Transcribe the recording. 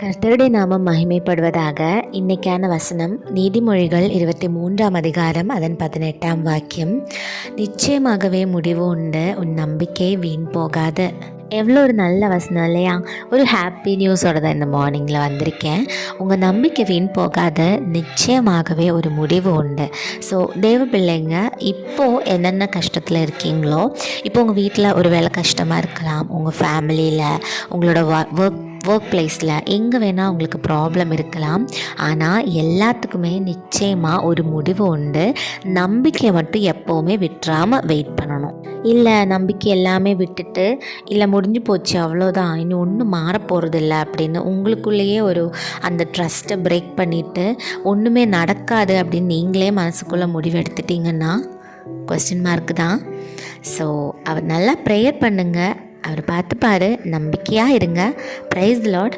கர்த்தருடைய நாமம் மகிமைப்படுவதாக. இன்னைக்கான வசனம் நீதிமொழிகள் 23ஆம் அதிகாரம் அதன் 18ஆம் வாக்கியம். நிச்சயமாகவே முடிவு உண்டு, உன் நம்பிக்கை வீண் போகாது. எவ்வளோ ஒரு நல்ல வசனம் இல்லையா? ஒரு ஹாப்பி நியூஸோட தான் இந்த மார்னிங்கில் வந்திருக்கேன். உங்கள் நம்பிக்கை வீண் போகாத, நிச்சயமாகவே ஒரு முடிவு உண்டு. ஸோ தேவ பிள்ளைங்க, இப்போது என்னென்ன கஷ்டத்தில் இருக்கீங்களோ, இப்போ உங்கள் வீட்டில் ஒரு வேளை கஷ்டமாக இருக்கலாம், உங்கள் ஃபேமிலியில், உங்களோட ஒர்க் பிளேஸில், எங்கே வேணால் உங்களுக்கு ப்ராப்ளம் இருக்கலாம். ஆனால் எல்லாத்துக்குமே நிச்சயமாக ஒரு முடிவு உண்டு. நம்பிக்கையை மட்டும் எப்போவுமே விட்டுறாமல் வெயிட் பண்ணணும். இல்லை நம்பிக்கை எல்லாமே விட்டுட்டு, இல்லை முடிஞ்சு போச்சு அவ்வளோதான், இன்னும் ஒன்றும் மாறப்போகிறதில்ல அப்படின்னு உங்களுக்குள்ளேயே ஒரு அந்த ட்ரஸ்ட்டை பிரேக் பண்ணிவிட்டு ஒன்றுமே நடக்காது அப்படின்னு நீங்களே மனசுக்குள்ளே முடிவு எடுத்துட்டிங்கன்னா கொஸ்டின் மார்க் தான். ஸோ அவர் நல்லா ப்ரேயர் பண்ணுங்கள், அவர் பார்த்துப்பாரு. நம்பிக்கையாக இருங்க. ப்ரைஸ் தி லார்ட்.